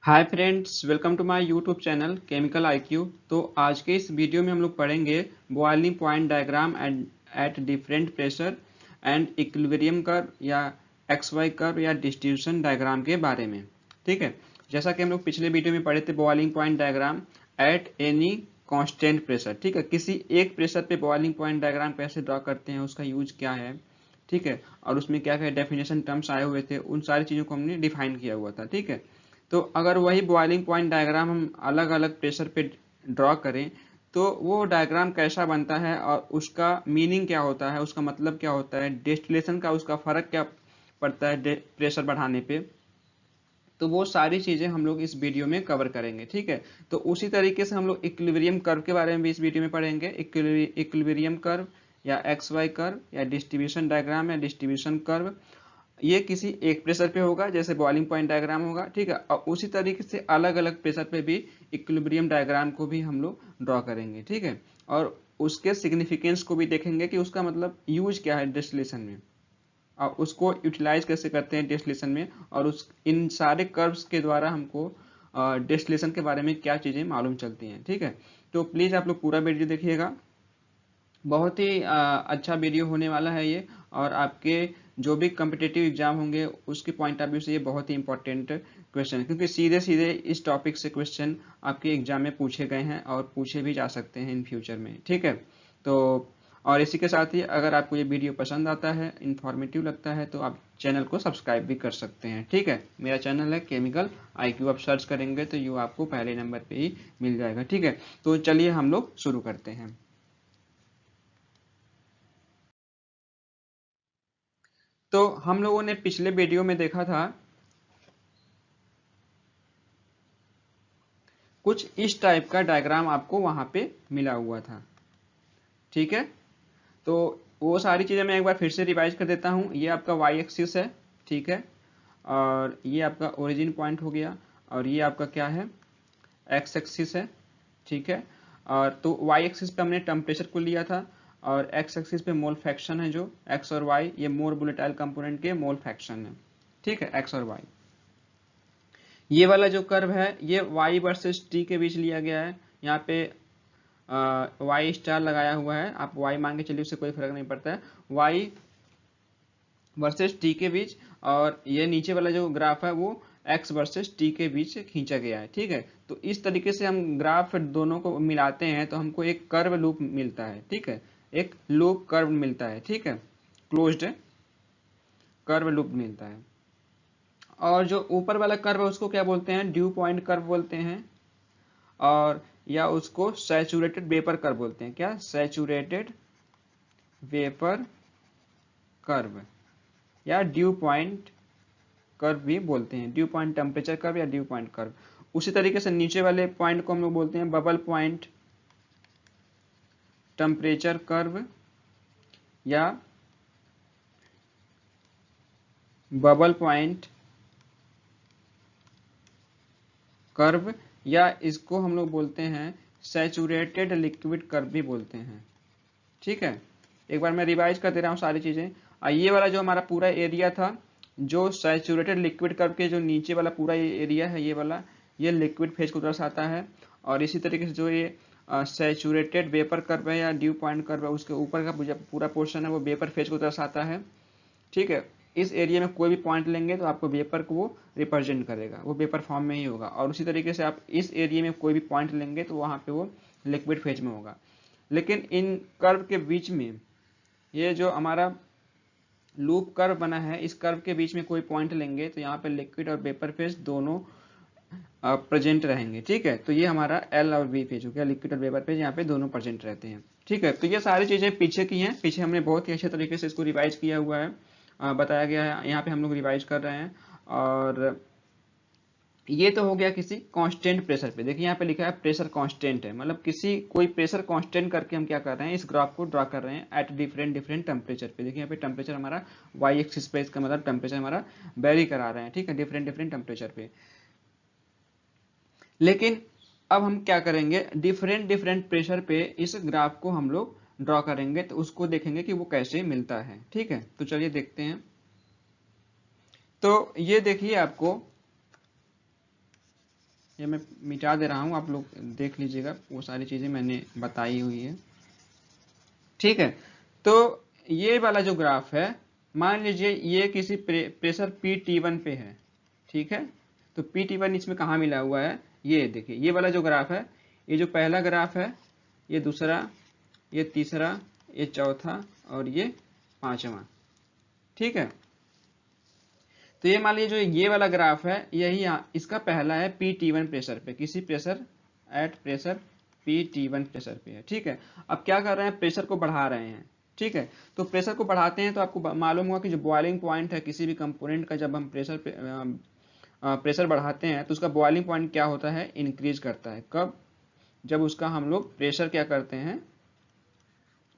Hi friends, welcome to my YouTube channel chemical IQ. तो आज के इस वीडियो में हम लोग पढ़ेंगे boiling point diagram at different pressure and equilibrium curve या एक्स वाई कर्व या डिस्ट्रीब्यूशन डायग्राम के बारे में। ठीक है, जैसा कि हम लोग पिछले वीडियो में पढ़े थे boiling point diagram at any constant pressure. ठीक है, किसी एक प्रेशर पे बॉइलिंग पॉइंट डायग्राम कैसे ड्रॉ करते हैं, उसका यूज क्या है। ठीक है, और उसमें क्या क्या डेफिनेशन टर्म्स आए हुए थे, उन सारी चीज़ों को हमने डिफाइन किया हुआ था। ठीक है, तो अगर वही बॉइलिंग पॉइंट डायग्राम हम अलग अलग प्रेशर पे ड्रॉ करें तो वो डायग्राम कैसा बनता है और उसका मीनिंग क्या होता है, उसका मतलब क्या होता है, डिस्टिलेशन का उसका फर्क क्या पड़ता है प्रेशर बढ़ाने पे, तो वो सारी चीज़ें हम लोग इस वीडियो में कवर करेंगे। ठीक है, तो उसी तरीके से हम लोग इक्विलिब्रियम कर्व के बारे में भी इस वीडियो में पढ़ेंगे। इक्विलिब्रियम कर्व या एक्स वाई कर्व या डिस्ट्रीब्यूशन डायग्राम या डिस्ट्रीब्यूशन कर्व, ये किसी एक प्रेशर पे होगा जैसे बॉइलिंग पॉइंट डायग्राम होगा। ठीक है, और उसी तरीके से अलग अलग प्रेशर पे भी इक्विलिब्रियम डायग्राम को भी हम लोग ड्रॉ करेंगे। ठीक है, और उसके सिग्निफिकेंस को भी देखेंगे कि उसका मतलब यूज क्या है डिस्टिलेशन में और उसको यूटिलाइज कैसे करते हैं डिस्टिलेशन में, और उस इन सारे कर्व्स के द्वारा हमको डिस्टिलेशन के बारे में क्या चीज़ें मालूम चलती हैं। ठीक है, तो प्लीज़ आप लोग पूरा वीडियो देखिएगा, बहुत ही अच्छा वीडियो होने वाला है ये, और आपके जो भी कम्पिटिटिव एग्जाम होंगे उसके पॉइंट ऑफ व्यू से ये बहुत ही इंपॉर्टेंट क्वेश्चन है, क्योंकि सीधे सीधे इस टॉपिक से क्वेश्चन आपके एग्जाम में पूछे गए हैं और पूछे भी जा सकते हैं इन फ्यूचर में। ठीक है, तो और इसी के साथ ही अगर आपको ये वीडियो पसंद आता है, इंफॉर्मेटिव लगता है, तो आप चैनल को सब्सक्राइब भी कर सकते हैं। ठीक है, मेरा चैनल है केमिकल आईक्यू, आप सर्च करेंगे तो ये आपको पहले नंबर पे ही मिल जाएगा। ठीक है, तो चलिए हम लोग शुरू करते हैं। तो हम लोगों ने पिछले वीडियो में देखा था कुछ इस टाइप का डायग्राम आपको वहां पे मिला हुआ था। ठीक है, तो वो सारी चीज़ें मैं एक बार फिर से रिवाइज कर देता हूँ। ये आपका वाई एक्सिस है। ठीक है, और ये आपका ओरिजिन पॉइंट हो गया, और ये आपका क्या है, एक्स एक्सिस है। ठीक है, और तो वाई एक्सिस पे हमने टेम्परेचर को लिया था, और एक्स एक्सिस पे मोल फ्रैक्शन है, जो एक्स और वाई ये मोर वोलेटाइल कंपोनेंट के मोल फ्रैक्शन है। ठीक है, एक्स और वाई। ये वाला जो कर्व है ये y वर्सेस t के बीच लिया गया है। यहाँ पे y स्टार लगाया हुआ है, आप y मान के चलिए, उससे कोई फर्क नहीं पड़ता है, y वर्सेस t के बीच। और ये नीचे वाला जो ग्राफ है वो x वर्सेस t के बीच खींचा गया है। ठीक है, तो इस तरीके से हम ग्राफ दोनों को मिलाते हैं तो हमको एक कर्व लूप मिलता है। ठीक है, एक लूप कर्व मिलता है। ठीक है, क्लोज्ड कर्व लूप मिलता है। और जो ऊपर वाला कर्व है उसको क्या बोलते हैं, ड्यू पॉइंट कर्व बोलते हैं, और या उसको सैचुरेटेड वेपर कर्व बोलते हैं। क्या, सैचुरेटेड वेपर कर्व या ड्यू पॉइंट कर्व भी बोलते हैं, ड्यू पॉइंट टेम्परेचर कर्व या ड्यू पॉइंट कर्व। उसी तरीके से नीचे वाले पॉइंट को हम लोग बोलते हैं बबल पॉइंट टेम्परेचर कर्व या बबल पॉइंट कर्व, या इसको हम लोग बोलते हैं सैचुरेटेड लिक्विड कर्व भी बोलते हैं। ठीक है, एक बार मैं रिवाइज कर दे रहा हूँ सारी चीज़ें। ये वाला जो हमारा पूरा एरिया था, जो सैचुरेटेड लिक्विड कर्व के जो नीचे वाला पूरा एरिया है, ये वाला, ये लिक्विड फेज को दर्शाता है। और इसी तरीके से जो ये सैचुरेटेड वेपर कर्व है या ड्यू पॉइंट कर्व है, उसके ऊपर का पूरा पोर्शन है वो वेपर फेज को दर्शाता है। ठीक है, इस एरिया में कोई भी पॉइंट लेंगे तो आपको वेपर को वो रिप्रेजेंट करेगा, वो वेपर फॉर्म में ही होगा। और उसी तरीके से आप इस एरिया में कोई भी पॉइंट लेंगे तो वहाँ पे वो लिक्विड फेज में होगा। लेकिन इन कर्व के बीच में, ये जो हमारा लूप कर्व बना है, इस कर्व के बीच में कोई पॉइंट लेंगे तो यहाँ पे लिक्विड और वेपर फेज दोनों प्रेजेंट रहेंगे। ठीक है, तो ये हमारा एल और वी फेज हो गया, लिक्विड और वेपर फेज यहाँ पे दोनों प्रेजेंट रहते हैं। ठीक है, तो ये सारी चीज़ें पीछे की हैं, पीछे हमने बहुत ही अच्छे तरीके से इसको रिवाइज किया हुआ है, बताया गया है, यहाँ पे हम लोग रिवाइज कर रहे हैं। और ये तो हो गया किसी कांस्टेंट प्रेशर पे। देखिए यहाँ पे लिखा है प्रेशर कांस्टेंट है, मतलब किसी कोई प्रेशर कांस्टेंट करके हम क्या कर रहे हैं, इस ग्राफ को ड्रा कर रहे हैं एट डिफरेंट डिफरेंट टेम्परेचर पे। देखिए यहाँ पे टेम्परेचर हमारा वाई एक्सिस पे, इसका मतलब टेम्परेचर हमारा वेरी करा रहे हैं। ठीक है, डिफरेंट डिफरेंट टेम्परेचर पे। लेकिन अब हम क्या करेंगे, डिफरेंट डिफरेंट प्रेशर पे इस ग्राफ को हम लोग ड्रॉ करेंगे, तो उसको देखेंगे कि वो कैसे मिलता है। ठीक है, तो चलिए देखते हैं। तो ये देखिए आपको ये मैं मिटा दे रहा हूँ, आप लोग देख लीजिएगा, वो सारी चीज़ें मैंने बताई हुई है। ठीक है, तो ये वाला जो ग्राफ है, मान लीजिए ये किसी प्रेशर PT1 पे है। ठीक है, तो PT1 इसमें कहाँ मिला हुआ है, ये देखिए, ये वाला जो ग्राफ है, ये जो पहला ग्राफ है, ये दूसरा, ये तीसरा, ये चौथा और ये पांचवा। ठीक है, तो ये मान लीजिए जो ये वाला ग्राफ है, यही इसका पहला है PT1 प्रेशर पे, किसी pressure at pressure PT1 pressure पे है। ठीक है, अब क्या कर रहे हैं, प्रेशर को बढ़ा रहे हैं। ठीक है, तो प्रेशर को बढ़ाते हैं तो आपको मालूम होगा कि जो बॉइलिंग पॉइंट है किसी भी कंपोनेंट का, जब हम प्रेशर बढ़ाते हैं तो उसका बॉइलिंग पॉइंट क्या होता है, इंक्रीज करता है। कब, जब उसका हम लोग प्रेशर क्या करते हैं,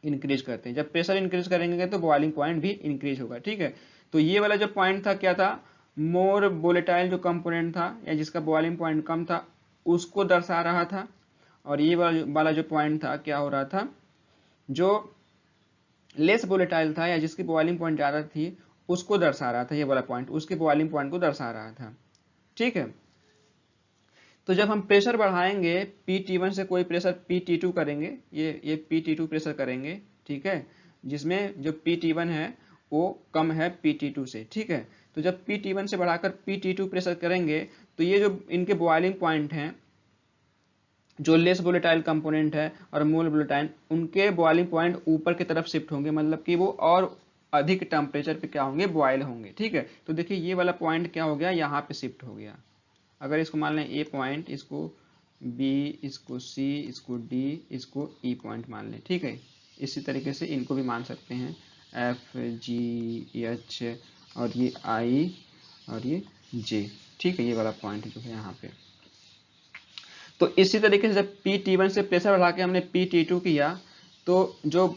इंक्रीज करते हैं। जब प्रेशर इंक्रीज करेंगे तो बॉइलिंग पॉइंट भी इंक्रीज होगा। ठीक है, तो ये वाला जो पॉइंट था क्या था, मोर वोलेटाइल जो कंपोनेंट था या जिसका बॉइलिंग पॉइंट कम था उसको दर्शा रहा था, और ये वाला जो पॉइंट था क्या हो रहा था, जो लेस वोलेटाइल था या जिसकी बॉइलिंग पॉइंट ज़्यादा थी उसको दर्शा रहा था। ये वाला पॉइंट उसके बॉइलिंग पॉइंट को दर्शा रहा था। ठीक है, तो जब हम प्रेशर बढ़ाएंगे PT1 से कोई प्रेशर PT2 करेंगे, ये PT2 प्रेशर करेंगे। ठीक है, जिसमें जो PT1 है वो कम है PT2 से। ठीक है, तो जब PT1 से बढ़ाकर PT2 प्रेशर करेंगे तो ये जो इनके बॉइलिंग पॉइंट हैं, जो लेस वोलेटाइल कंपोनेंट है और मोर वोलेटाइल, उनके बॉइलिंग पॉइंट ऊपर की तरफ शिफ्ट होंगे, मतलब कि वो और अधिक टेम्परेचर पे क्या होंगे, बॉयल होंगे। ठीक है, तो देखिए ये वाला पॉइंट क्या हो गया, यहाँ पे शिफ्ट हो गया। अगर इसको मान लें A पॉइंट, इसको B, इसको C, इसको D, इसको E पॉइंट मान लें। ठीक है, इसी तरीके से इनको भी मान सकते हैं, F, G, H और ये I और ये J। ठीक है, ये वाला पॉइंट जो है यहाँ पे। तो इसी तरीके से जब PT1 से प्रेशर बढ़ा के हमने PT2 किया तो जो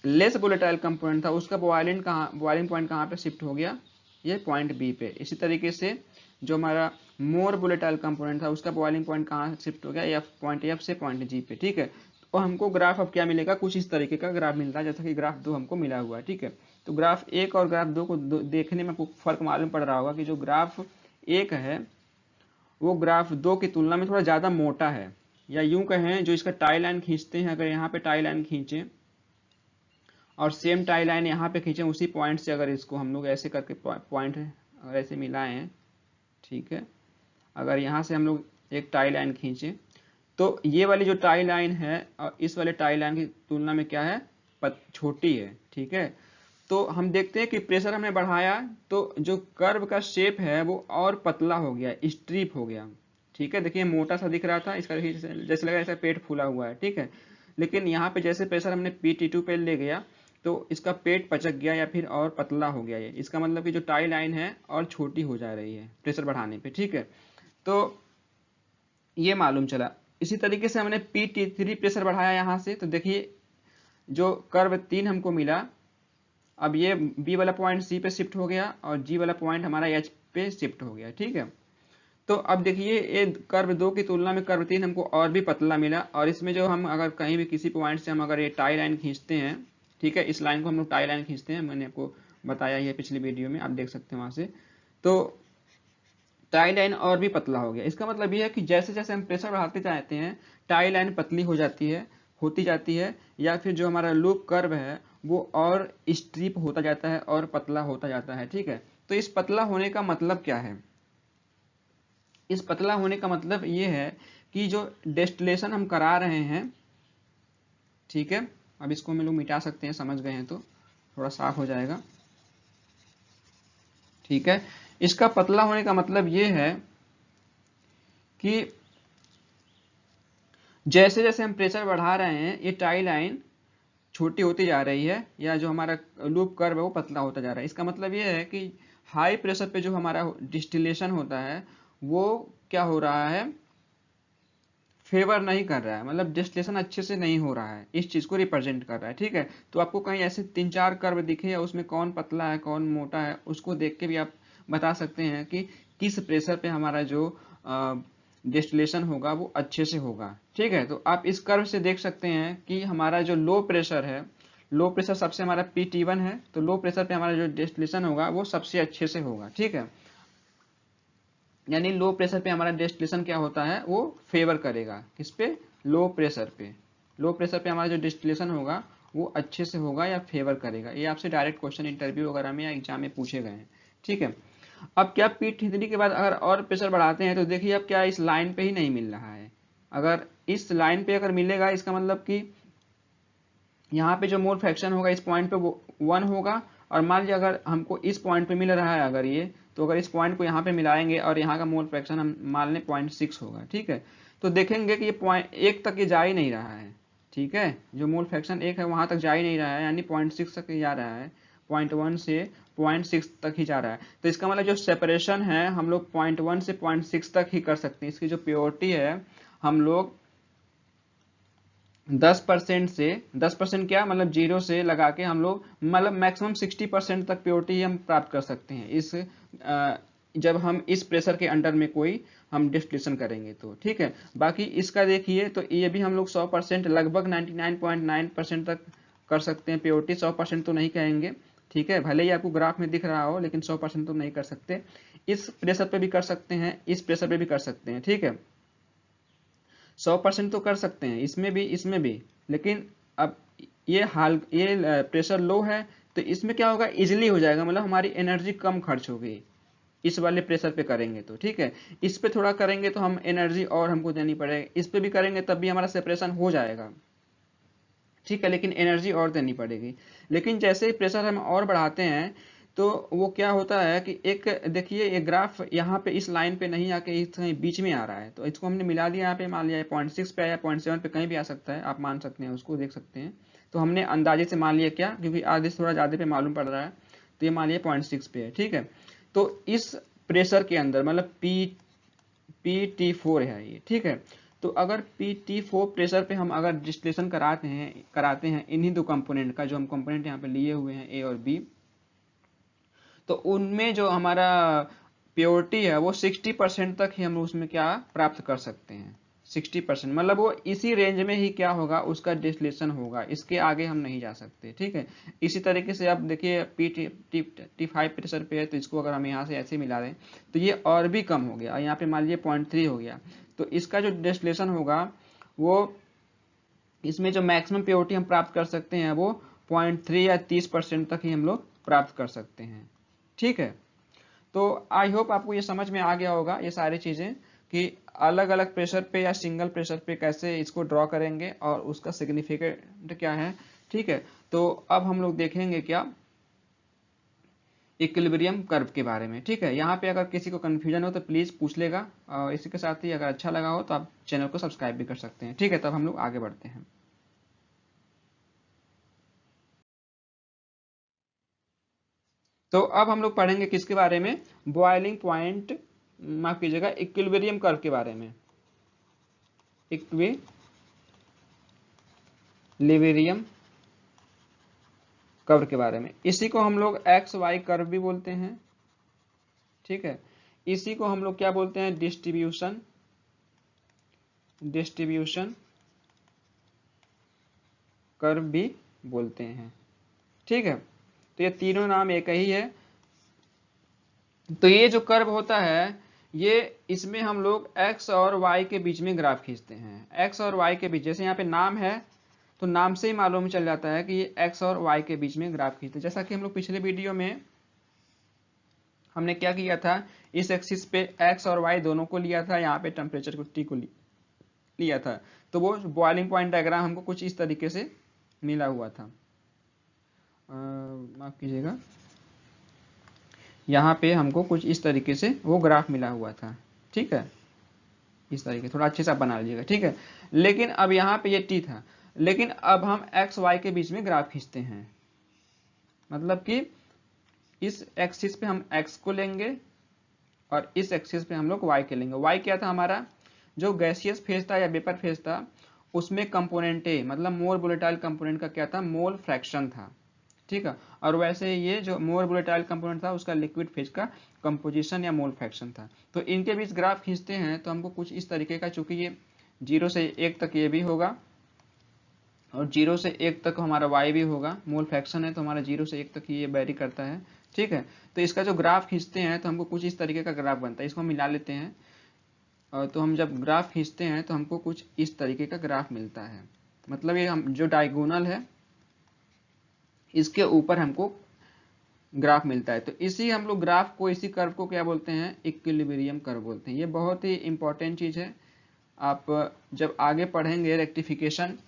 लेस वोलेटाइल कंपोनेंट था उसका बॉइलिंग पॉइंट कहाँ पे शिफ्ट हो गया, ये पॉइंट B पे। इसी तरीके से जो हमारा मोर वोलेटाइल कंपोनेंट था उसका बॉइलिंग पॉइंट कहाँ शिफ्ट हो गया, पॉइंट F से पॉइंट G पे। ठीक है, तो हमको ग्राफ अब क्या मिलेगा, कुछ इस तरीके का ग्राफ मिलता है जैसा कि ग्राफ 2 हमको मिला हुआ है। ठीक है, तो ग्राफ 1 और ग्राफ 2 को देखने में आपको फर्क मालूम पड़ रहा होगा कि जो ग्राफ 1 है वो ग्राफ 2 की तुलना में थोड़ा ज़्यादा मोटा है, या यूं कहें जो इसका टाई लाइन खींचते हैं, अगर यहाँ पे टाई लाइन खींचें और सेम टाई लाइन यहाँ पे खींचें उसी पॉइंट से, अगर इसको हम लोग ऐसे करके पॉइंट अगर ऐसे मिलाएं हैं, ठीक है, अगर यहाँ से हम लोग एक टाई लाइन खींचें तो ये वाली जो टाई लाइन है और इस वाले टाई लाइन की तुलना में क्या है, छोटी है। ठीक है, तो हम देखते हैं कि प्रेशर हमने बढ़ाया तो जो कर्व का शेप है वो और पतला हो गया, स्ट्रिप हो गया। ठीक है, देखिए मोटा सा दिख रहा था, इसका जैसे लगा ऐसा पेट फूला हुआ है। ठीक है, लेकिन यहाँ पे जैसे प्रेशर हमने PT2 पे ले गया तो इसका पेट पचक गया या फिर और पतला हो गया। ये इसका मतलब कि जो टाई लाइन है और छोटी हो जा रही है प्रेशर बढ़ाने पे। ठीक है, तो ये मालूम चला। इसी तरीके से हमने PT3 प्रेशर बढ़ाया यहाँ से, तो देखिए जो कर्व 3 हमको मिला, अब ये B वाला पॉइंट C पे शिफ्ट हो गया और G वाला पॉइंट हमारा H पे शिफ्ट हो गया। ठीक है, तो अब देखिए ये कर्व 2 की तुलना में कर्व 3 हमको और भी पतला मिला, और इसमें जो हम अगर कहीं भी किसी पॉइंट से हम अगर ये टाई लाइन खींचते हैं, ठीक है, इस लाइन को हम लोग टाई लाइन खींचते हैं, मैंने आपको बताया ये पिछली वीडियो में, आप देख सकते हैं वहाँ से, तो टाई लाइन और भी पतला हो गया। इसका मतलब ये है कि जैसे जैसे हम प्रेशर बढ़ाते जाते हैं टाई लाइन पतली हो जाती है, होती जाती है, या फिर जो हमारा लूप कर्व है वो और स्ट्रिप होता जाता है और पतला होता जाता है। ठीक है, तो इस पतला होने का मतलब क्या है, इस पतला होने का मतलब ये है कि जो डिस्टिलेशन हम करा रहे हैं, ठीक है, अब इसको हम लोग मिटा सकते हैं, समझ गए हैं तो थोड़ा साफ हो जाएगा। ठीक है, इसका पतला होने का मतलब ये है कि जैसे जैसे हम प्रेशर बढ़ा रहे हैं ये टाई लाइन छोटी होती जा रही है, या जो हमारा लूप कर्व है वो पतला होता जा रहा है। इसका मतलब ये है कि हाई प्रेशर पे जो हमारा डिस्टिलेशन होता है वो क्या हो रहा है, फेवर नहीं कर रहा है, मतलब डिस्टिलेशन अच्छे से नहीं हो रहा है, इस चीज को रिप्रेजेंट कर रहा है। ठीक है, तो आपको कहीं ऐसे 3-4 कर्व दिखे या उसमें कौन पतला है कौन मोटा है, उसको देख के भी आप बता सकते हैं कि किस प्रेशर पे हमारा जो डिस्टिलेशन होगा वो अच्छे से होगा। ठीक है, तो आप इस कर्व से देख सकते हैं कि हमारा जो लो प्रेशर है, लो प्रेशर सबसे हमारा PT1 है, तो लो प्रेशर पे हमारा जो डिस्टिलेशन होगा वो सबसे अच्छे से होगा। ठीक है, यानी लो प्रेशर पे हमारा डिस्टिलेशन क्या होता है, वो फेवर करेगा किस पे, लो प्रेशर पे। लो प्रेशर पे हमारा जो डिस्टिलेशन होगा वो अच्छे से होगा या फेवर करेगा। ये आपसे डायरेक्ट क्वेश्चन इंटरव्यू वगैरह में या एग्जाम में पूछे गए हैं, ठीक है। अब क्या P3 के बाद अगर और प्रेशर बढ़ाते हैं तो देखिए अब क्या इस लाइन पे ही नहीं मिल रहा है। अगर इस लाइन पे अगर मिलेगा इसका मतलब कि यहाँ पे जो मोल फ्रैक्शन होगा इस पॉइंट पे वो 1 होगा, और मान लीजिए अगर हमको इस पॉइंट पे मिल रहा है अगर ये, तो अगर इस पॉइंट को यहाँ पे मिलाएंगे और यहाँ का मोल फ्रैक्शन हम मान लें 0.6 होगा, ठीक है। तो देखेंगे कि ये पॉइंट 1 तक ये जा ही नहीं रहा है, ठीक है। जो मोल फ्रैक्शन 1 है वहाँ तक जा ही नहीं रहा है, यानी 0.6 तक ही जा रहा है, 0.1 से 0.6 तक ही जा रहा है। तो इसका मतलब जो सेपरेशन है हम लोग 0.1 से 0.6 तक ही कर सकते हैं। इसकी जो प्योरिटी है हम लोग 10% से 10% क्या मतलब 0 से लगा के हम लोग मतलब मैक्सिमम 60% तक प्योरिटी हम प्राप्त कर सकते हैं इस जब हम इस प्रेशर के अंडर में कोई हम डिस्टिलेशन करेंगे तो, ठीक है। बाकी इसका देखिए तो ये भी हम लोग 100% लगभग 99.9% तक कर सकते हैं प्योरिटी। 100% तो नहीं कहेंगे, ठीक है, भले ही आपको ग्राफ में दिख रहा हो, लेकिन 100% तो नहीं कर सकते। इस प्रेशर पे भी कर सकते हैं, इस प्रेशर पे भी कर सकते हैं, ठीक है। 100% तो कर सकते हैं इसमें भी, लेकिन अब ये प्रेशर लो है तो इसमें क्या होगा, इजिली हो जाएगा, मतलब हमारी एनर्जी कम खर्च होगी इस वाले प्रेशर पे करेंगे तो, ठीक है। इस पे थोड़ा करेंगे तो हम एनर्जी और हमको देनी पड़ेगी, इस पे भी करेंगे तब भी हमारा सेपरेशन हो जाएगा, ठीक है, लेकिन एनर्जी और देनी पड़ेगी। लेकिन जैसे ही प्रेशर हम और बढ़ाते हैं तो वो क्या होता है कि एक देखिए ये ग्राफ यहाँ पे इस लाइन पे नहीं आके इस कहीं बीच में आ रहा है, तो इसको हमने मिला दिया यहाँ पे, मान लिया 0.6 पे या 0.7 पे कहीं भी आ सकता है, आप मान सकते हैं, उसको देख सकते हैं। तो हमने अंदाजे से मान लिया क्या, क्योंकि आगे से थोड़ा ज़्यादा पे मालूम पड़ रहा है, तो ये मान लिया 0.6 पे है, ठीक है। तो इस प्रेशर के अंदर मतलब PT4 है ये, ठीक है। तो अगर PT4 प्रेशर पे हम अगर डिस्टिलेशन कराते हैं इन्हीं दो कंपोनेंट का, जो हम कंपोनेंट यहाँ पे लिए हुए हैं A और B, तो उनमें जो हमारा प्योरिटी है वो 60% तक ही हम उसमें क्या प्राप्त कर सकते हैं। 60% मतलब वो इसी रेंज में ही क्या होगा, उसका डिस्टिलेशन होगा, इसके आगे हम नहीं जा सकते, ठीक है। इसी तरीके से अब देखिए T5 प्रेशर पे है, तो इसको अगर हम यहाँ से ऐसे मिला दें तो ये और भी कम हो गया, यहाँ पे मान लीजिए 0.3 हो गया, तो इसका जो डिस्टिलेशन होगा वो इसमें जो मैक्सिमम प्योरिटी हम प्राप्त कर सकते हैं वो 0.3 या 30% तक ही हम लोग प्राप्त कर सकते हैं, ठीक है। तो आई होप आपको ये समझ में आ गया होगा ये सारी चीज़ें कि अलग अलग प्रेशर पे या सिंगल प्रेशर पे कैसे इसको ड्रॉ करेंगे और उसका सिग्निफिकेंट क्या है, ठीक है। तो अब हम लोग देखेंगे क्या, इक्विलिब्रियम कर्व के बारे में, ठीक है। यहाँ पे अगर किसी को कन्फ्यूजन हो तो प्लीज़ पूछ लेगा, और इसी के साथ ही अगर अच्छा लगा हो तो आप चैनल को सब्सक्राइब भी कर सकते हैं, ठीक है। तब हम लोग आगे बढ़ते हैं। तो अब हम लोग पढ़ेंगे किसके बारे में, बॉइलिंग पॉइंट, माफ कीजिएगा, इक्विलिब्रियम कर्व के बारे में। इक्विलिब्रियम कर्व के बारे में, इसी को हम लोग एक्स वाई कर्व भी बोलते हैं, ठीक है। इसी को हम लोग क्या बोलते हैं, डिस्ट्रीब्यूशन कर्व भी बोलते हैं, ठीक है। तो ये तीनों नाम एक ही है। तो ये जो कर्व होता है ये, इसमें हम लोग x और y के बीच में ग्राफ खींचते हैं। x और y के बीच, जैसे यहाँ पे नाम है तो नाम से ही मालूम चल जाता है कि ये x और y के बीच में ग्राफ खींचते हैं। जैसा कि हम लोग पिछले वीडियो में हमने क्या किया था, इस एक्सिस पे x और y दोनों को लिया था, यहाँ पे टेम्परेचर को T को लिया था। तो वो बॉइलिंग पॉइंट डायग्राम हमको कुछ इस तरीके से मिला हुआ था, माफ कीजिएगा, यहाँ पे हमको कुछ इस तरीके से वो ग्राफ मिला हुआ था, ठीक है। इस तरीके थोड़ा अच्छे से आप बना लीजिएगा, ठीक है। लेकिन अब यहाँ पे ये T था, लेकिन अब हम x y के बीच में ग्राफ खींचते हैं, मतलब कि इस एक्सिस पे हम x को लेंगे और इस एक्सिस पे हम लोग y के लेंगे। y क्या था हमारा, जो गैसियस फेज था या वेपर फेज था उसमें कंपोनेंट A मतलब मोर वोलेटाइल कंपोनेंट का क्या था, मोल फ्रैक्शन था, ठीक है। और वैसे ये जो मोर वोलेटाइल कंपोनेंट था उसका लिक्विड फेज का कंपोजिशन या मोल फ्रैक्शन था। तो इनके बीच ग्राफ खींचते हैं तो हमको कुछ इस तरीके का, चूंकि ये 0 से 1 तक ये भी होगा और 0 से 1 तक हमारा y भी होगा, मोल फ्रैक्शन है तो हमारा 0 से 1 तक ही ये वेरी करता है, ठीक है। तो इसका जो ग्राफ खींचते हैं तो हमको कुछ इस तरीके का ग्राफ बनता है, इसको हम मिला लेते हैं। तो हम जब ग्राफ खींचते हैं तो हमको कुछ इस तरीके का ग्राफ मिलता है, मतलब ये हम जो डायगोनल है इसके ऊपर हमको ग्राफ मिलता है। तो इसी हम लोग ग्राफ को, इसी कर्व को क्या बोलते हैं, इक्विलिब्रियम कर्व बोलते हैं। ये बहुत ही इंपॉर्टेंट चीज़ है। आप जब आगे पढ़ेंगे रेक्टिफिकेशन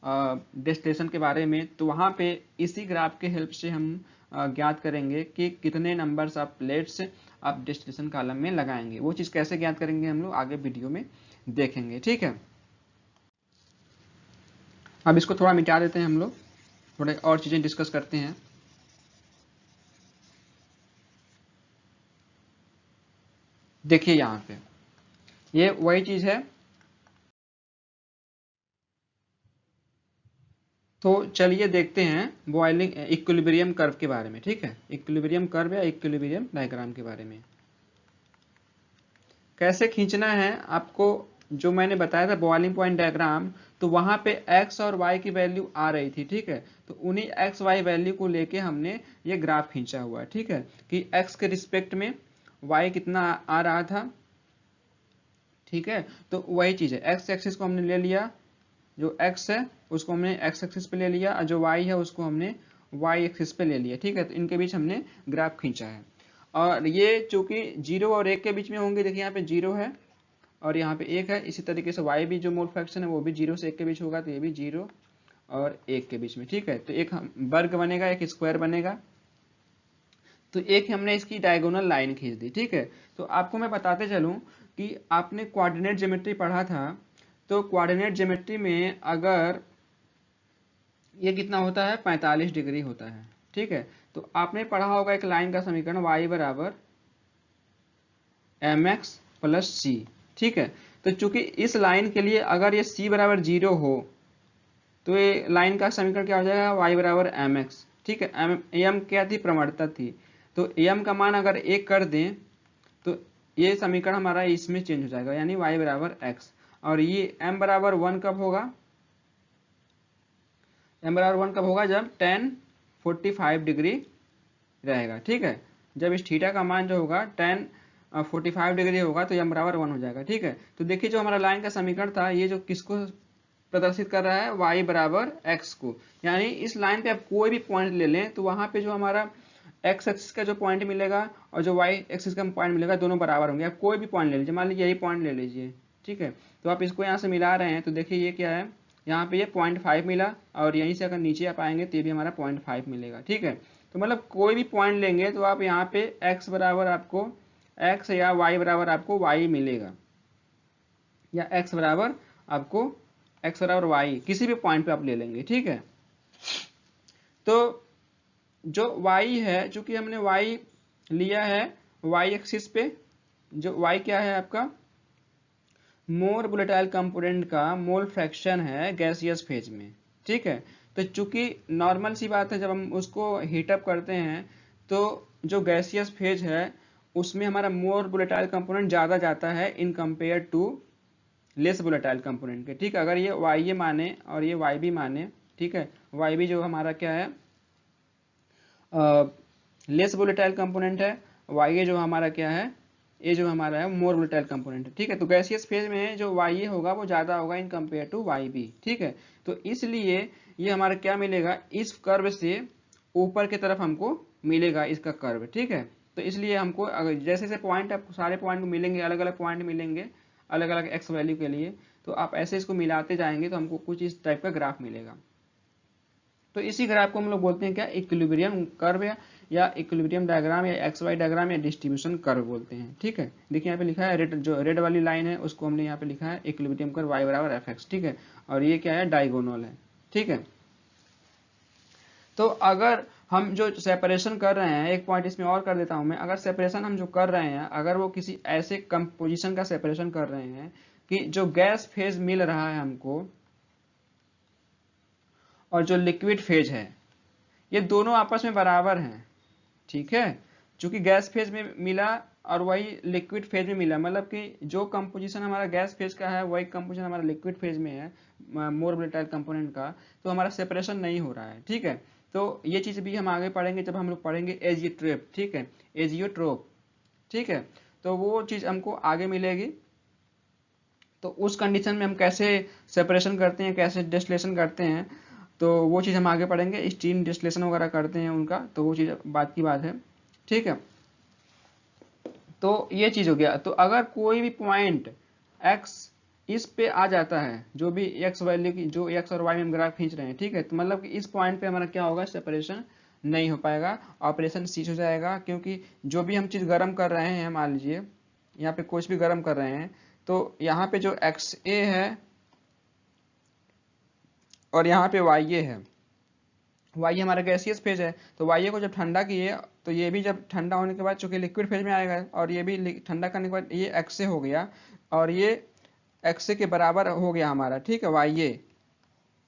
डिस्टिलेशन के बारे में तो वहाँ पे इसी ग्राफ के हेल्प से हम ज्ञात करेंगे कि कितने नंबर्स ऑफ प्लेट्स आप डिस्टिलेशन कॉलम में लगाएंगे। वो चीज़ कैसे ज्ञात करेंगे हम लोग आगे वीडियो में देखेंगे, ठीक है। अब इसको थोड़ा मिटा देते हैं, हम लोग थोड़े और चीज़ें डिस्कस करते हैं। देखिए यहाँ पे ये वही चीज़ है। तो चलिए देखते हैं बॉइलिंग इक्विलिब्रियम कर्व के बारे में, ठीक है। इक्विलिब्रियम कर्व या इक्विलिब्रियम डायग्राम के बारे में कैसे खींचना है आपको, जो मैंने बताया था बॉइलिंग पॉइंट डायग्राम, तो वहां पे x और y की वैल्यू आ रही थी, ठीक है। तो उन्हीं x y वैल्यू को लेके हमने ये ग्राफ खींचा हुआ है, ठीक है, कि x के रिस्पेक्ट में y कितना आ रहा था, ठीक है। तो वही चीज़ है, x एक्सिस को हमने ले लिया, जो x है उसको हमने x एक्सिस पे ले लिया, और जो y है उसको हमने y एक्सिस पे ले लिया, ठीक है। तो इनके बीच हमने ग्राफ खींचा है, और ये चूंकि 0 और 1 के बीच में होंगे, देखिए यहाँ पे 0 है और यहाँ पे 1 है। इसी तरीके से y भी जो मोल फ्रैक्शन है वो भी 0 से 1 के बीच होगा, तो ये भी 0 और 1 के बीच में, ठीक है। तो एक वर्ग बनेगा, एक स्क्वायर बनेगा। तो एक हमने इसकी डायगोनल लाइन खींच दी, ठीक है। तो आपको मैं बताते चलूँ कि आपने कोऑर्डिनेट ज्योमेट्री पढ़ा था, तो कोऑर्डिनेट ज्योमेट्री में अगर ये कितना होता है, 45 डिग्री होता है, ठीक है। तो आपने पढ़ा होगा एक लाइन का समीकरण y बराबर mx प्लस सी, ठीक है। तो चूंकि इस लाइन के लिए अगर ये c बराबर 0 हो तो ये लाइन का समीकरण क्या हो जाएगा, y बराबर mx, ठीक है। m क्या थी, प्रवणता थी। तो m का मान अगर 1 कर दें तो ये समीकरण हमारा इसमें चेंज हो जाएगा, यानी y बराबर x। और ये m बराबर 1 कब होगा, m बराबर 1 कब होगा, जब tan 45 डिग्री रहेगा, ठीक है। जब इस थीटा का मान जो होगा tan 45 डिग्री होगा तो m बराबर 1 हो जाएगा, ठीक है। तो देखिए जो हमारा लाइन का समीकरण था ये जो किसको प्रदर्शित कर रहा है, y बराबर x को। यानी इस लाइन पे आप कोई भी पॉइंट ले लें तो वहां पे जो हमारा x एक्सिस का जो पॉइंट मिलेगा और जो y एक्सिस का पॉइंट मिलेगा दोनों बराबर होंगे। आप कोई भी पॉइंट ले लीजिए, मान लीजिए यही पॉइंट ले लीजिए, ठीक है। तो आप इसको यहाँ से मिला रहे हैं तो देखिए ये क्या है, यहाँ पे ये 0.5 मिला, और यहीं से अगर नीचे आप आएंगे तो ये भी हमारा 0.5 मिलेगा, ठीक है। तो मतलब कोई भी पॉइंट लेंगे तो आप यहाँ पे x बराबर आपको x या y बराबर आपको y मिलेगा, या x बराबर आपको x बराबर y किसी भी पॉइंट पे आप ले लेंगे, ठीक है। तो जो y है, चूंकि हमने y लिया है y एक्सिस पे, जो y क्या है आपका, मोर वोलेटाइल कंपोनेंट का मोल फ्रैक्शन है गैसियस फेज में, ठीक है। तो चूंकि नॉर्मल सी बात है, जब हम उसको हीटअप करते हैं तो जो गैसियस फेज है उसमें हमारा मोर वोलेटाइल कंपोनेंट ज़्यादा जाता है in compare to less volatile component के, ठीक है। अगर ये y ये माने और ये y भी माने, ठीक है, y भी जो हमारा क्या है लेस वोलेटाइल कंपोनेंट है, y ये जो हमारा क्या है, ये जो हमारा है मोर वोलेटाइल कंपोनेंट है, ठीक है। तो गैसियस फेज में जो y ये होगा वो ज़्यादा होगा इन कंपेयर टू y भी, ठीक है। तो इसलिए ये हमारा क्या मिलेगा, इस कर्व से ऊपर की तरफ हमको मिलेगा इसका कर्व, ठीक है। तो इसलिए हमको अगर जैसे जैसे पॉइंट आपको सारे पॉइंट मिलेंगे, अलग अलग पॉइंट मिलेंगे अलग अलग x वैल्यू के लिए, तो आप ऐसे इसको मिलाते जाएंगे तो हमको कुछ इस टाइप का ग्राफ मिलेगा। तो इसी ग्राफ को हम लोग बोलते हैं क्या, इक्विलिब्रियम कर्व या इक्विलिब्रियम डायग्राम या एक्स वाई डायग्राम या डिस्ट्रीब्यूशन कर्व बोलते हैं, ठीक है। देखिए यहाँ पे लिखा है रेड, जो रेड वाली लाइन है उसको हमने यहाँ पे लिखा है इक्विलिब्रियम कर्व y बराबर एफ एक्स, ठीक है। और ये क्या है, डायगोनल है, ठीक है। तो अगर हम जो सेपरेशन कर रहे हैं, एक पॉइंट इसमें और कर देता हूं मैं, अगर सेपरेशन हम जो कर रहे हैं, अगर वो किसी ऐसे कंपोजिशन का सेपरेशन कर रहे हैं कि जो गैस फेज मिल रहा है हमको और जो लिक्विड फेज है ये दोनों आपस में बराबर हैं, ठीक है। चूंकि गैस फेज में मिला और वही लिक्विड फेज में मिला, मतलब कि जो कंपोजिशन हमारा गैस फेज का है वही कंपोजिशन हमारा लिक्विड फेज में है मोर वोलेटाइल कंपोनेंट का, तो हमारा सेपरेशन नहीं हो रहा है, ठीक है। तो ये चीज़ भी हम आगे पढ़ेंगे जब हम लोग पढ़ेंगे एजियोट्रोप, ठीक है, एजियोट्रोप, ठीक है। तो वो चीज़ हमको आगे मिलेगी। तो उस कंडीशन में हम कैसे सेपरेशन करते हैं, कैसे डिस्टिलेशन करते हैं, तो वो चीज़ हम आगे पढ़ेंगे। स्टीम डिस्टिलेशन वगैरह करते हैं उनका, तो वो चीज़ बात की बात है, ठीक है। तो ये चीज़ हो गया। तो अगर कोई भी पॉइंट x इस पे आ जाता है, जो भी x वैल्यू की, जो x और y में हम ग्राफ खींच रहे हैं, ठीक है, तो मतलब कि इस पॉइंट पे हमारा क्या होगा, सेपरेशन नहीं हो पाएगा, ऑपरेशन सीज हो जाएगा। क्योंकि जो भी हम चीज़ गर्म कर रहे हैं, मान लीजिए यहाँ पे कुछ भी गर्म कर रहे हैं, तो यहाँ पे जो XA है और यहाँ पे YA है, वाई हमारा गैसियस फेज है, तो वाई को जब ठंडा किए तो ये भी जब ठंडा होने के बाद चूंकि लिक्विड फेज में आएगा, और ये भी ठंडा करने के बाद ये एक्से हो गया, और ये एक्से के बराबर हो गया हमारा, ठीक है, वाई,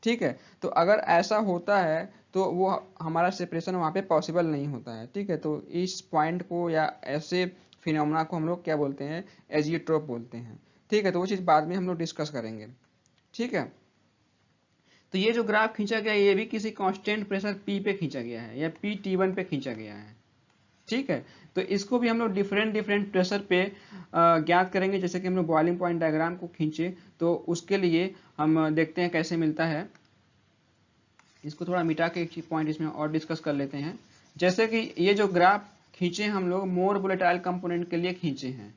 ठीक है। तो अगर ऐसा होता है तो वो हमारा सेपरेशन वहाँ पे पॉसिबल नहीं होता है, ठीक है। तो इस पॉइंट को या ऐसे फिनोमेना को हम लोग क्या बोलते हैं, एजियोट्रोप बोलते हैं, ठीक है। तो वो चीज़ बाद में हम लोग डिस्कस करेंगे, ठीक है। तो ये जो ग्राफ खींचा गया है, ये भी किसी कांस्टेंट प्रेशर P पे खींचा गया है, या PT1 पे खींचा गया है, ठीक है। तो इसको भी हम लोग डिफरेंट डिफरेंट प्रेशर पे ज्ञात करेंगे। जैसे कि हम लोग बॉइलिंग पॉइंट डायग्राम को खींचे, तो उसके लिए हम देखते हैं कैसे मिलता है। इसको थोड़ा मिटा के एक पॉइंट इसमें और डिस्कस कर लेते हैं। जैसे कि ये जो ग्राफ खींचे हम लोग मोर वोलेटाइल कंपोनेंट के लिए खींचे हैं,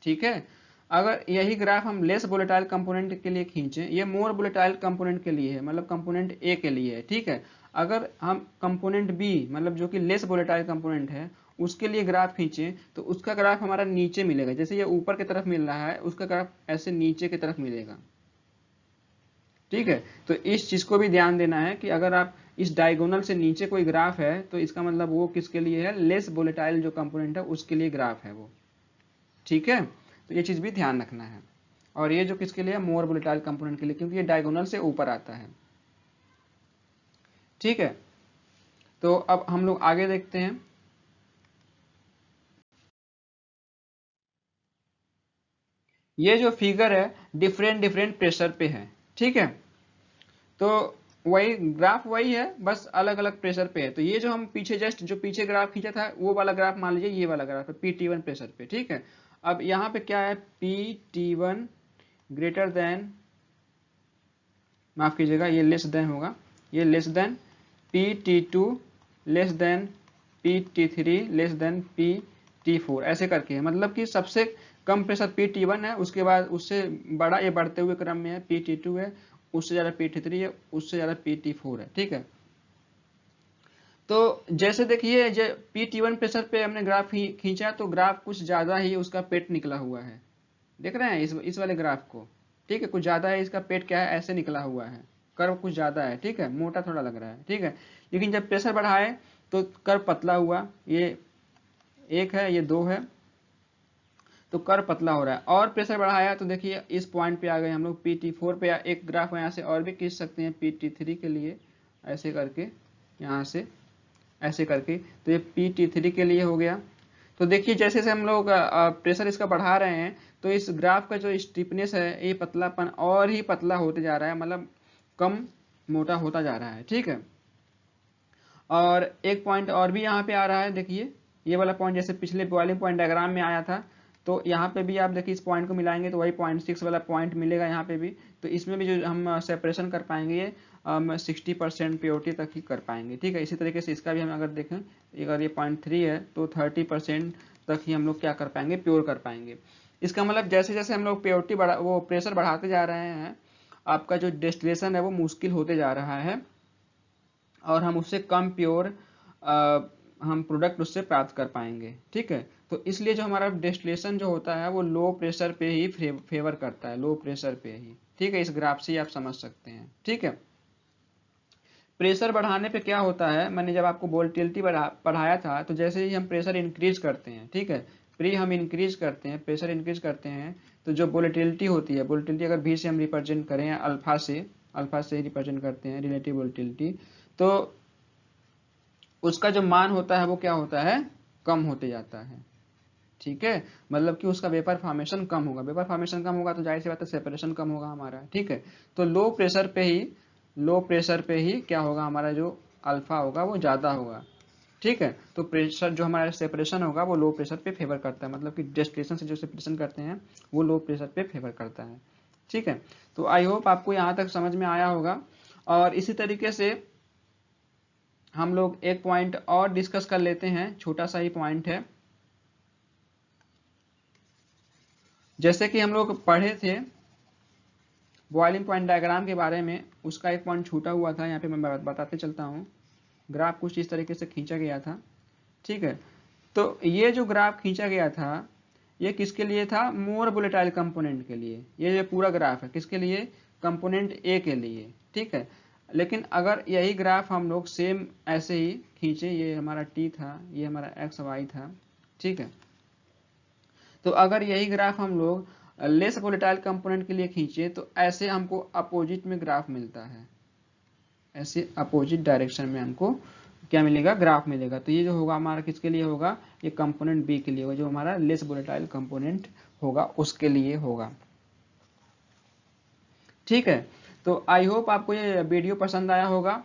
ठीक है। अगर यही ग्राफ हम लेस वोलेटाइल कंपोनेंट के लिए खींचे, ये मोर वोलेटाइल कंपोनेंट के लिए है, मतलब कंपोनेंट ए के लिए है, ठीक है। अगर हम कंपोनेंट बी, मतलब जो कि लेस वोलेटाइल कंपोनेंट है, उसके लिए ग्राफ खींचे, तो उसका ग्राफ हमारा नीचे मिलेगा। जैसे ये ऊपर की तरफ मिल रहा है, उसका ग्राफ ऐसे नीचे की तरफ मिलेगा, ठीक है। तो इस चीज को भी ध्यान देना है कि अगर आप इस डायगोनल से नीचे कोई ग्राफ है, तो इसका मतलब वो किसके लिए है, लेस वोलेटाइल जो कंपोनेंट है उसके लिए ग्राफ है वो, ठीक है। तो ये चीज भी ध्यान रखना है। और ये जो किसके लिए, मोर वोलेटाइल कंपोनेंट के लिए, क्योंकि ये डायगोनल से ऊपर आता है, ठीक है। तो अब हम लोग आगे देखते हैं। ये जो फिगर है डिफरेंट डिफरेंट प्रेशर पे है, ठीक है। तो वही ग्राफ वही है, बस अलग अलग प्रेशर पे है। तो ये जो हम पीछे जस्ट जो पीछे ग्राफ खींचा था, वो वाला ग्राफ मान लीजिए, ये वाला ग्राफ है PT1 प्रेशर पे, ठीक है। अब यहाँ पे क्या है, PT1 ग्रेटर देन, माफ कीजिएगा, ये लेस देन होगा, ये less than PT2 less than PT3 less than PT4, ऐसे करके है। मतलब कि सबसे कम प्रेशर PT1 है, उसके बाद उससे बड़ा ये बढ़ते हुए क्रम में है PT2 है, उससे ज़्यादा PT3 है, उससे ज़्यादा PT4 है, ठीक है। तो जैसे देखिए, जो PT1 प्रेशर पे हमने ग्राफ खींचा, तो ग्राफ कुछ ज़्यादा ही उसका पेट निकला हुआ है, देख रहे हैं इस वाले ग्राफ को, ठीक है। कुछ ज़्यादा है इसका पेट, क्या है, ऐसे निकला हुआ है, कर्व कुछ ज़्यादा है, ठीक है, मोटा थोड़ा लग रहा है, ठीक है। लेकिन जब प्रेशर बढ़ाए तो कर्व पतला हुआ, ये 1 है, ये 2 है, तो कर्व पतला हो रहा है। और प्रेशर बढ़ाया तो देखिए इस पॉइंट पे आ गए हम लोग PT4 पे। एक ग्राफ यहाँ से और भी खींच सकते हैं PT3 के लिए, ऐसे करके, यहाँ से ऐसे करके, तो ये PT3 के लिए हो गया। तो देखिए जैसे जैसे हम लोग प्रेशर इसका बढ़ा रहे हैं, तो इस ग्राफ का जो स्टिफनेस है, ये पतलापन और ही पतला होते जा रहा है, मतलब कम मोटा होता जा रहा है, ठीक है। और एक पॉइंट और भी यहाँ पे आ रहा है, देखिए ये वाला पॉइंट जैसे पिछले बॉइलिंग पॉइंट डायग्राम में आया था, तो यहाँ पे भी आप देखिए इस पॉइंट को मिलाएंगे तो वही 0.6 वाला पॉइंट मिलेगा यहाँ पे भी। तो इसमें भी जो हम सेपरेशन कर पाएंगे, ये 60% प्योरिटी तक ही कर पाएंगे, ठीक है। इसी तरीके से इसका भी हम अगर देखें, अगर ये 0.3 है तो 30% तक ही हम लोग क्या कर पाएंगे, प्योर कर पाएंगे। इसका मतलब जैसे जैसे हम लोग प्योरिटी बढ़ा, वो प्रेशर बढ़ाते जा रहे हैं, आपका जो डिस्टिलेशन है वो मुश्किल होते जा रहा है, और हम उससे कम प्योर हम प्रोडक्ट उससे प्राप्त कर पाएंगे, ठीक है। तो इसलिए जो हमारा डिस्टिलेशन जो होता है वो लो प्रेशर पे ही फेवर करता है, लो प्रेशर पे ही, ठीक है। इस ग्राफ से आप समझ सकते हैं, ठीक है। प्रेशर बढ़ाने पे क्या होता है, मैंने जब आपको वोल्टिलिटी पढ़ाया था, तो जैसे ही हम प्रेशर इंक्रीज करते हैं, ठीक है, हम इंक्रीज करते हैं, प्रेशर इंक्रीज करते हैं, तो जो वोलेटिलिटी होती है, वोलेटिलिटी अगर भी से हम रिप्रेजेंट करें, अल्फा से रिप्रेजेंट करते हैं रिलेटिव वोलेटिलिटी, तो उसका जो मान होता है वो क्या होता है, कम होते जाता है, ठीक है। मतलब कि उसका वेपर फॉर्मेशन कम होगा, वेपर फॉर्मेशन कम होगा तो जाहिर सी बात है सेपरेशन कम होगा हमारा, ठीक है। तो लो प्रेशर पे ही क्या होगा, हमारा जो अल्फा होगा वो ज़्यादा होगा। ठीक है, तो प्रेशर जो हमारा सेपरेशन होगा वो लो प्रेशर पे फेवर करता है, मतलब कि डिस्टिलेशन से जो सेपरेशन करते हैं वो लो प्रेशर पे फेवर करता है। ठीक है, तो आई होप आपको यहाँ तक समझ में आया होगा। और इसी तरीके से हम लोग एक पॉइंट और डिस्कस कर लेते हैं, छोटा सा ही पॉइंट है। जैसे कि हम लोग पढ़े थे बॉइलिंग पॉइंट डायग्राम के बारे में, उसका एक पॉइंट छूटा हुआ था, यहाँ पे मैं बताते चलता हूँ। ग्राफ कुछ इस तरीके से खींचा गया था। ठीक है, तो ये जो ग्राफ खींचा गया था ये किसके लिए था? मोर वोलेटाइल कंपोनेंट के लिए। ये पूरा ग्राफ है किसके लिए? कंपोनेंट ए के लिए। ठीक है, लेकिन अगर यही ग्राफ हम लोग सेम ऐसे ही खींचे, ये हमारा टी था, ये हमारा एक्स वाई था। ठीक है, तो अगर यही ग्राफ हम लोग लेस वोलेटाइल कंपोनेंट के लिए खींचे तो ऐसे हमको अपोजिट में ग्राफ मिलता है, ऐसे अपोजिट डायरेक्शन में हमको क्या मिलेगा? ग्राफ मिलेगा। तो ये जो होगा हमारा किसके लिए होगा? ये कंपोनेंट बी के लिए होगा, जो हमारा लेस वोलेटाइल कंपोनेंट होगा उसके लिए होगा। ठीक है, तो आई होप आपको ये वीडियो पसंद आया होगा,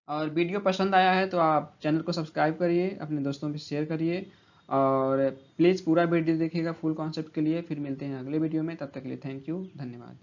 और वीडियो पसंद आया है तो आप चैनल को सब्सक्राइब करिए, अपने दोस्तों पे शेयर करिए, और प्लीज़ पूरा वीडियो देखिएगा फुल कॉन्सेप्ट के लिए। फिर मिलते हैं अगले वीडियो में, तब तक के लिए थैंक यू, धन्यवाद।